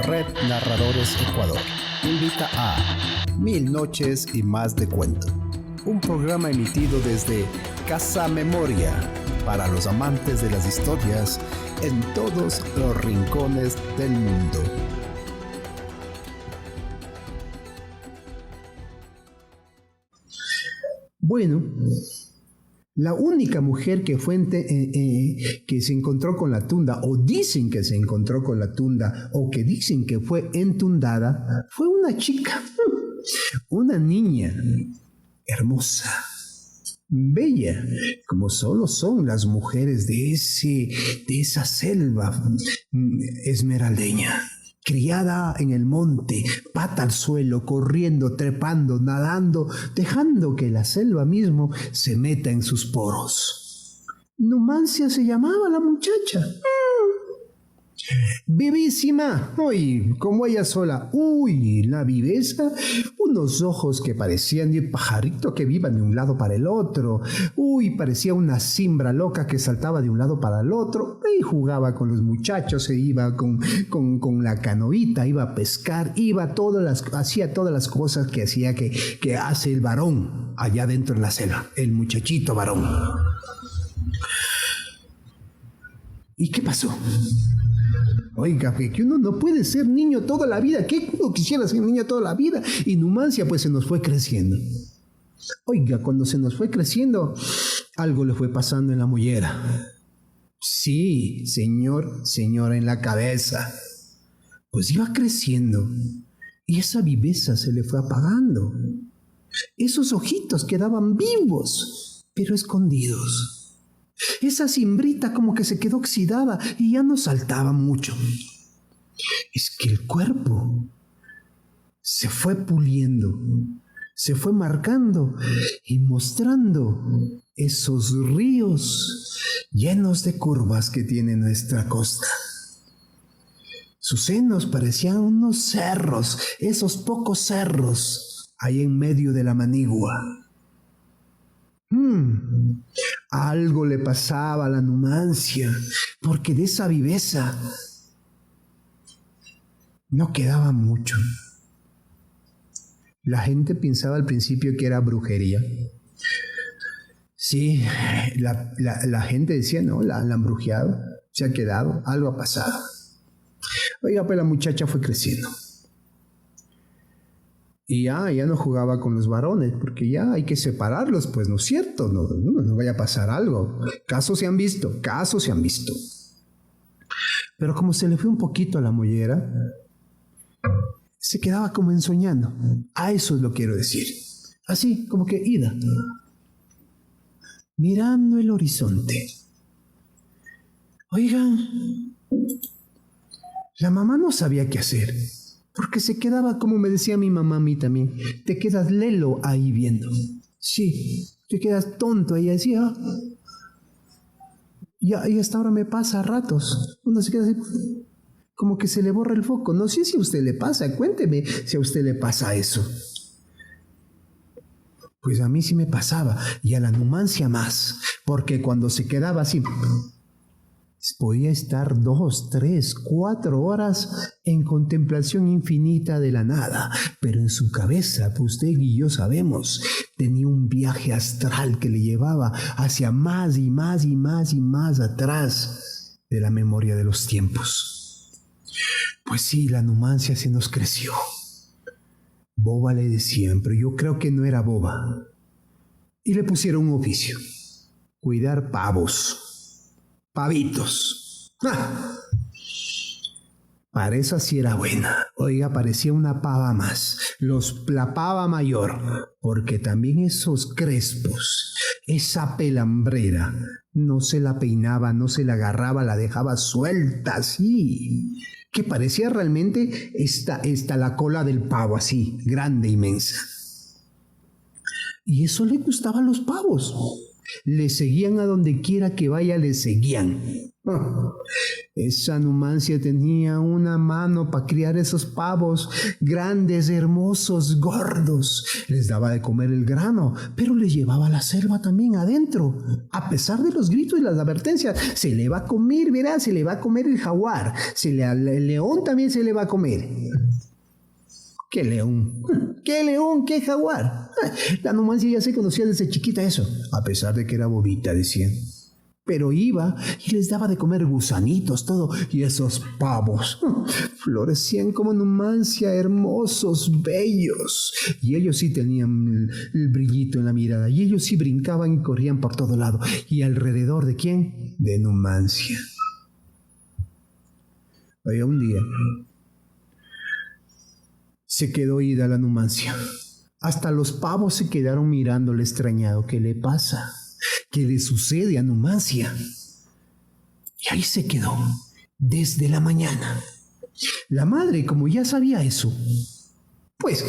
Red Narradores Ecuador invita a Mil Noches y Más de Cuento, un programa emitido desde Casa Memoria para los amantes de las historias en todos los rincones del mundo. Bueno, la única mujer que que se encontró con la tunda, o dicen que se encontró con la tunda, o que dicen que fue entundada, fue una chica, una niña hermosa, bella, como solo son las mujeres de esa selva esmeraldeña. Criada en el monte, pata al suelo, corriendo, trepando, nadando, dejando que la selva mismo se meta en sus poros. Numancia se llamaba la muchacha. Vivísima, uy, como ella sola, uy, la viveza, unos ojos que parecían de pajarito que iban de un lado para el otro, uy, parecía una cimbra loca que saltaba de un lado para el otro, y jugaba con los muchachos, se iba con la canoita, iba a pescar, hacía todas las cosas que hace el varón allá dentro en la selva, el muchachito varón. ¿Y qué pasó? Oiga, que uno no puede ser niño toda la vida. ¿Qué uno quisiera ser niño toda la vida? Y Numancia pues se nos fue creciendo. Oiga, cuando se nos fue creciendo, algo le fue pasando en la mollera. Sí, señora en la cabeza. Pues iba creciendo y esa viveza se le fue apagando. Esos ojitos quedaban vivos, pero escondidos. Esa cimbrita como que se quedó oxidada y ya no saltaba mucho. Es que el cuerpo se fue puliendo, se fue marcando y mostrando esos ríos llenos de curvas que tiene nuestra costa. Sus senos parecían unos cerros, esos pocos cerros ahí en medio de la manigua. Algo le pasaba a la Numancia, porque de esa viveza no quedaba mucho. La gente pensaba al principio que era brujería. Sí, la gente decía, no, la han brujeado, se ha quedado, algo ha pasado. Oiga, pues la muchacha fue creciendo. Y ya no jugaba con los varones, porque ya hay que separarlos, pues no es cierto, no vaya a pasar algo. Casos se han visto. Pero como se le fue un poquito a la mollera, se quedaba como ensoñando. A eso lo quiero decir. Así, como que ida. Mirando el horizonte. Oigan, la mamá no sabía qué hacer. Porque se quedaba, como me decía mi mamá a mí también, te quedas lelo ahí viendo. Sí, te quedas tonto ahí así. Y hasta ahora me pasa a ratos. Uno se queda así, como que se le borra el foco. No sé si a usted le pasa, cuénteme si a usted le pasa eso. Pues a mí sí me pasaba, y a la Numancia más, porque cuando se quedaba así, podía estar 2, 3, 4 horas en contemplación infinita de la nada, pero en su cabeza, pues usted y yo sabemos, tenía un viaje astral que le llevaba hacia más y más y más y más atrás de la memoria de los tiempos. Pues sí, la Numancia se nos creció. Boba le decían, pero yo creo que no era boba. Y le pusieron un oficio: cuidar pavos. Pavitos. Para eso sí era buena. Oiga, parecía una pava más. La pava mayor. Porque también esos crespos, esa pelambrera, no se la peinaba, no se la agarraba, la dejaba suelta así. Que parecía realmente la cola del pavo así, grande, inmensa. Y eso le gustaba a los pavos. Le seguían a donde quiera que vaya, le seguían. Esa Numancia tenía una mano para criar esos pavos grandes, hermosos, gordos. Les daba de comer el grano, pero les llevaba a la selva también adentro. A pesar de los gritos y las advertencias, se le va a comer, verá, se le va a comer el jaguar. El león también se le va a comer. ¿Qué león? ¿Qué león? ¿Qué jaguar? La Numancia ya se conocía desde chiquita eso, a pesar de que era bobita, decían. Pero iba y les daba de comer gusanitos, todo, y esos pavos florecían como Numancia, hermosos, bellos. Y ellos sí tenían el brillito en la mirada, y ellos sí brincaban y corrían por todo lado. ¿Y alrededor de quién? De Numancia. Oiga, un día se quedó ida la Numancia. Hasta los pavos se quedaron mirándole extrañado. ¿Qué le pasa? ¿Qué le sucede a Numancia? Y ahí se quedó desde la mañana. La madre, como ya sabía eso, pues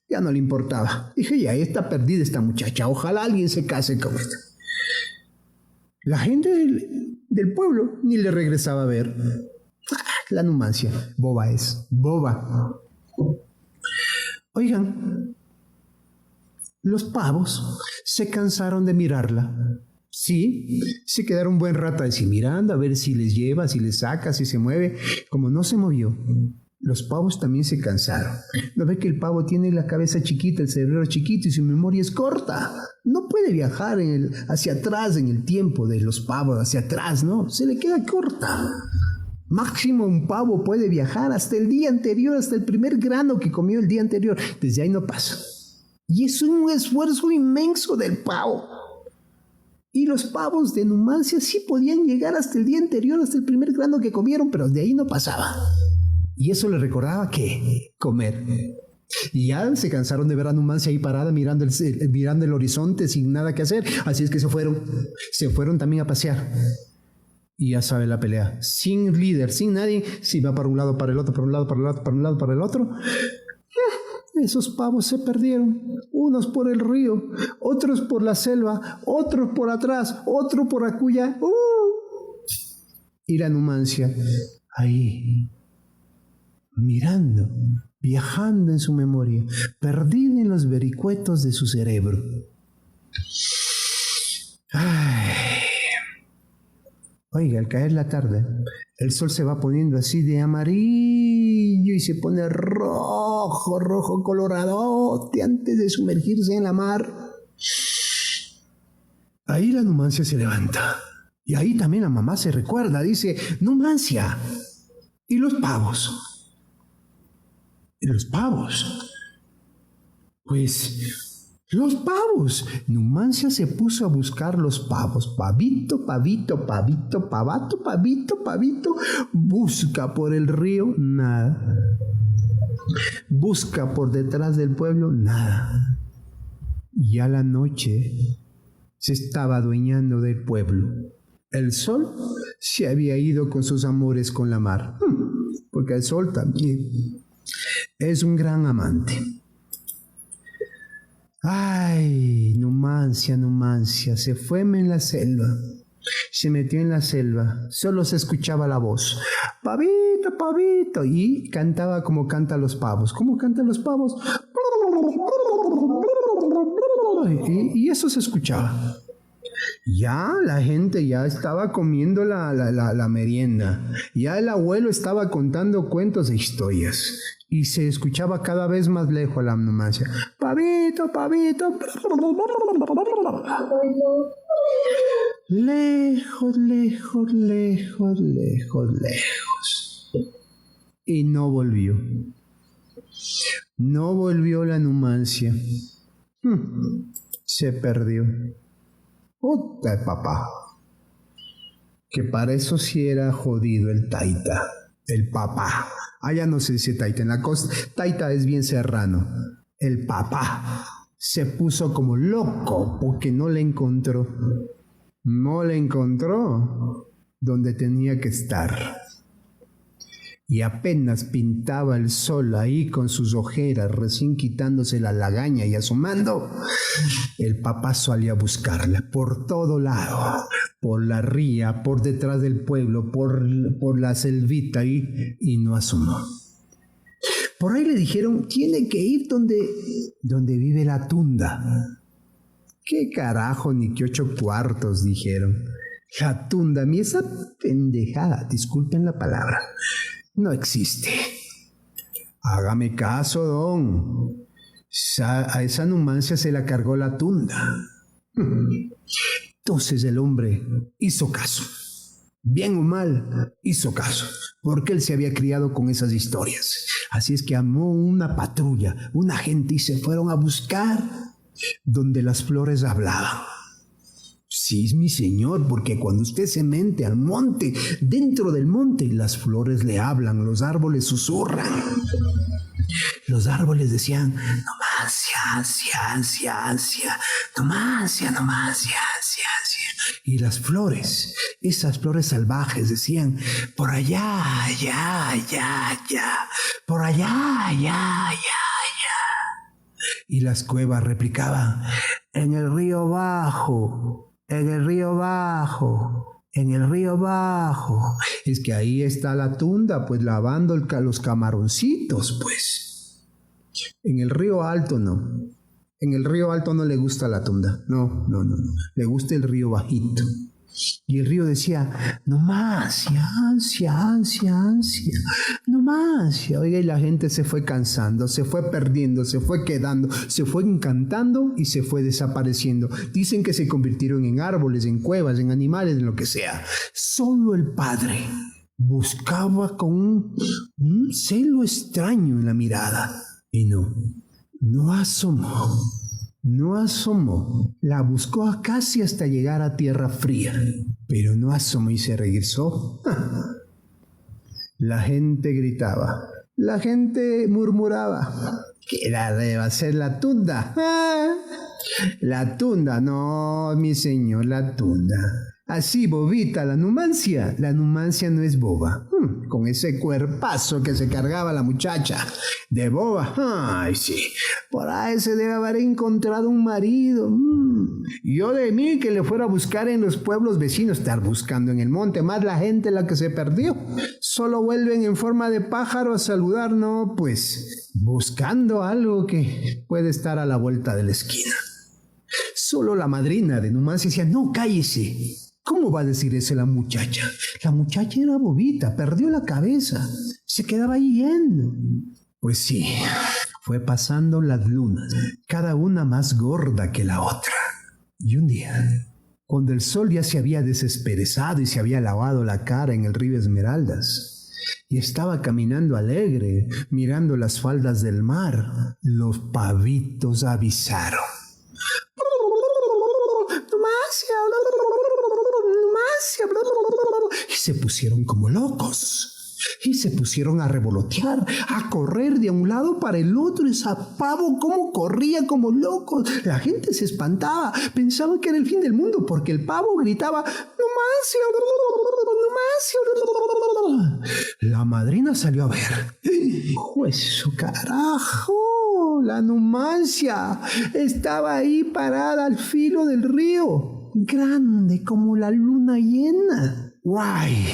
ya no le importaba. Dije, ya está perdida esta muchacha. Ojalá alguien se case con esta. La gente del pueblo ni le regresaba a ver. La Numancia, boba es, boba. Oigan, los pavos se cansaron de mirarla. Sí, se quedaron un buen rato así mirando a ver si les lleva, si les saca, si se mueve. Como no se movió, los pavos también se cansaron. ¿No ve que el pavo tiene la cabeza chiquita, el cerebro chiquito y su memoria es corta? No puede viajar hacia atrás en el tiempo de los pavos, hacia atrás, ¿no? Se le queda corta. Máximo un pavo puede viajar hasta el día anterior, hasta el primer grano que comió el día anterior. Desde ahí no pasa. Y es un esfuerzo inmenso del pavo. Y los pavos de Numancia sí podían llegar hasta el día anterior, hasta el primer grano que comieron, pero de ahí no pasaba. Y eso les recordaba que comer. Y ya se cansaron de ver a Numancia ahí parada mirando el horizonte sin nada que hacer. Así es que se fueron también a pasear. Y ya sabe la pelea, sin líder, sin nadie, si va para un lado, para el otro, para un lado, para el otro, para un lado, para el otro. Esos pavos se perdieron, unos por el río, otros por la selva, otros por atrás, otro por acullá. Y la Numancia ahí, mirando, viajando en su memoria, perdida en los vericuetos de su cerebro. Ay. Oiga, al caer la tarde, el sol se va poniendo así de amarillo y se pone rojo, rojo coloradote antes de sumergirse en la mar. Ahí la Numancia se levanta. Y ahí también la mamá se recuerda, dice, Numancia, ¿y los pavos? ¿Y los pavos? Pues... los pavos. Numancia se puso a buscar los pavos. Pavito, pavito, pavito, pavato, pavito, pavito. Busca por el río, nada. Busca por detrás del pueblo, nada. Ya la noche se estaba adueñando del pueblo. El sol se había ido con sus amores con la mar. Porque el sol también es un gran amante. Ay, Numancia, Numancia, se fue en la selva, se metió en la selva, solo se escuchaba la voz, pavito, pavito, y cantaba como cantan los pavos. ¿Cómo cantan los pavos? Y eso se escuchaba. Ya la gente ya estaba comiendo la merienda, ya el abuelo estaba contando cuentos e historias. Y se escuchaba cada vez más lejos la Numancia. Pavito, pavito. Lejos, lejos, lejos, lejos, lejos. Y no volvió. No volvió la Numancia. Se perdió. Puta papá. Que para eso sí era jodido el taita. El papá. Allá no se dice taita, en la costa taita es bien serrano. El papá se puso como loco porque no le encontró. No le encontró donde tenía que estar. Y apenas pintaba el sol ahí con sus ojeras, recién quitándose la lagaña y asomando, el papá salía a buscarla por todo lado, por la ría, por detrás del pueblo, por la selvita y no asomó. Por ahí le dijeron, tiene que ir donde vive la tunda. ¿Qué carajo, ni qué 8 cuartos? Dijeron. La tunda, a mí esa pendejada, disculpen la palabra, no existe. Hágame caso, don. A esa Numancia se la cargó la tunda. Entonces el hombre hizo caso. Bien o mal, hizo caso. Porque él se había criado con esas historias. Así es que armó una patrulla, una gente, y se fueron a buscar donde las flores hablaban. Sí, mi señor, porque cuando usted se mete al monte, dentro del monte, las flores le hablan, los árboles susurran. Los árboles decían, Numancia, ansia, Numancia, ansia. Y las flores, esas flores salvajes decían, por allá, ya, por allá, ya. Y las cuevas replicaban, en el río bajo. Es que ahí está la tunda, pues lavando los camaroncitos, pues. En el río alto no. En el río alto no le gusta la tunda. No. Le gusta el río bajito. Y el río decía, Numancia, ansia. Numancia. Oiga, y la gente se fue cansando, se fue perdiendo, se fue quedando, se fue encantando y se fue desapareciendo. Dicen que se convirtieron en árboles, en cuevas, en animales, en lo que sea. Solo el padre buscaba con un celo extraño en la mirada. Y no asomó. La buscó casi hasta llegar a tierra fría, pero no asomó y se regresó. La gente gritaba, la gente murmuraba, que debe ser la tunda. La tunda, no, mi señor, la tunda. Así bobita la Numancia no es boba. Con ese cuerpazo que se cargaba la muchacha de boba, ay sí, por ahí se debe haber encontrado un marido. Yo de mí que le fuera a buscar en los pueblos vecinos, estar buscando en el monte, más la gente la que se perdió, solo vuelven en forma de pájaro a saludar, no, pues buscando algo que puede estar a la vuelta de la esquina. Solo la madrina de Numancia decía, no, cállese. ¿Cómo va a decir eso la muchacha? La muchacha era bobita, perdió la cabeza, se quedaba ahí yendo. Pues sí, fue pasando las lunas, cada una más gorda que la otra. Y un día, cuando el sol ya se había desesperezado y se había lavado la cara en el río Esmeraldas, y estaba caminando alegre, mirando las faldas del mar, los pavitos avisaron. Y se pusieron como locos. Y se pusieron a revolotear, a correr de un lado para el otro. Ese pavo cómo corría como loco. La gente se espantaba, pensaba que era el fin del mundo, porque el pavo gritaba, Numancia. La madrina salió a ver. Pues carajo, la Numancia estaba ahí parada al filo del río, grande como la luna llena. ¡Guay!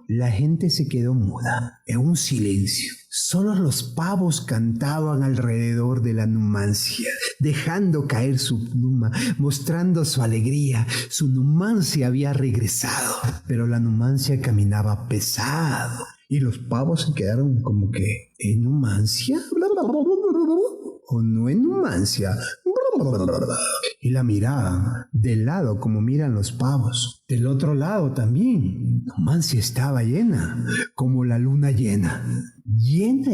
La gente se quedó muda, en un silencio. Solo los pavos cantaban alrededor de la Numancia, dejando caer su pluma, mostrando su alegría. Su Numancia había regresado, pero la Numancia caminaba pesado. Y los pavos se quedaron como que, ¿en Numancia? ¿O no en Numancia? Y la miraban del lado como miran los pavos. Del otro lado también. Numancia estaba llena, como la luna llena. Llena.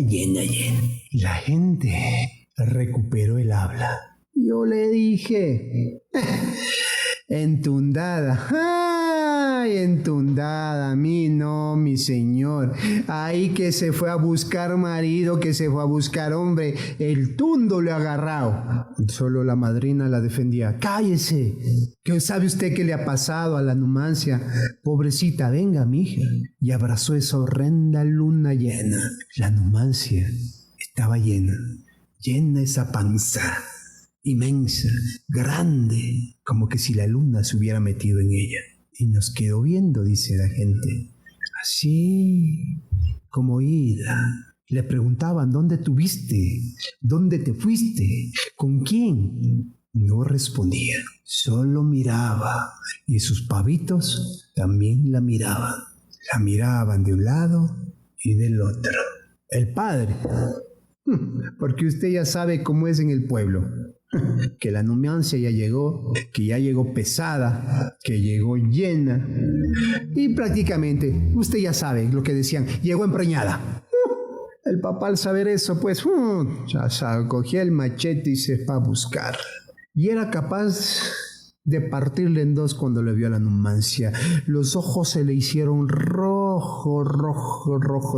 La gente recuperó el habla. Yo le dije, entundada. Ay, entundada, a mí no, mi señor. Ahí que se fue a buscar marido, que se fue a buscar hombre, el tundo le ha agarrado. Solo la madrina la defendía. Cállese, ¿qué sabe usted qué le ha pasado a la Numancia? Pobrecita, venga, mija. Y abrazó esa horrenda luna llena. La Numancia estaba llena esa panza, inmensa, grande, como que si la luna se hubiera metido en ella. Y nos quedó viendo, dice la gente, así como ida. Le preguntaban, ¿dónde tuviste? ¿Dónde te fuiste? ¿Con quién? No respondía, solo miraba, y sus pavitos también la miraban. La miraban de un lado y del otro. El padre, porque usted ya sabe cómo es en el pueblo, que la Numancia ya llegó, que ya llegó pesada, que llegó llena, y prácticamente usted ya sabe lo que decían, llegó empreñada. El papá al saber eso, pues, ya cogía el machete y se fue a buscar, y era capaz de partirle en dos cuando le vio a la Numancia. Los ojos se le hicieron rojos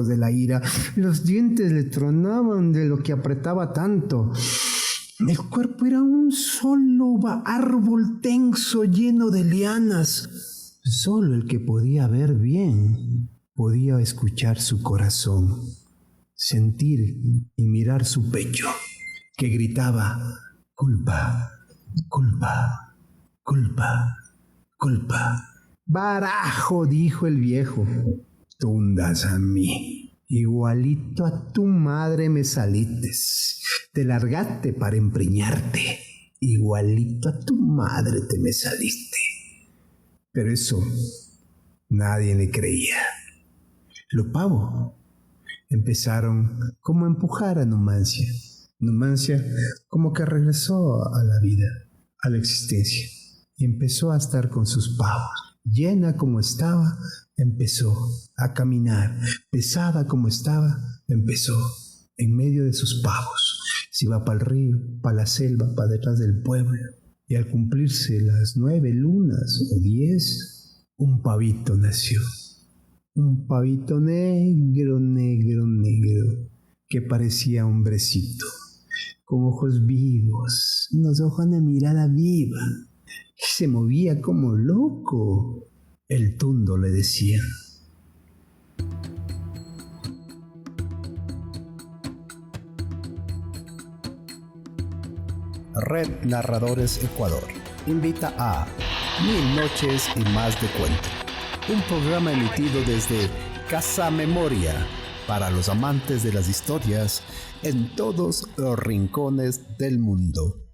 de la ira. Los dientes le tronaban de lo que apretaba tanto. El cuerpo era un solo árbol tenso lleno de lianas. Solo el que podía ver bien podía escuchar su corazón, sentir y mirar su pecho, que gritaba: culpa, culpa, culpa, culpa. Barajo, dijo el viejo, tundas a mí. Igualito a tu madre me salites. Te largaste para empreñarte. Igualito a tu madre te me saliste. Pero eso nadie le creía. Los pavos empezaron como a empujar a Numancia. Numancia como que regresó a la vida, a la existencia. Y empezó a estar con sus pavos. Llena como estaba, empezó a caminar. Pesada como estaba, empezó en medio de sus pavos. Se iba para el río, para la selva, para detrás del pueblo. Y al cumplirse las 9 lunas o 10, un pavito nació. Un pavito negro, que parecía hombrecito, con ojos vivos, unos ojos de mirada viva. Se movía como loco. El tundo le decía. Red Narradores Ecuador invita a 1000 noches y más de cuento, un programa emitido desde Casa Memoria para los amantes de las historias en todos los rincones del mundo.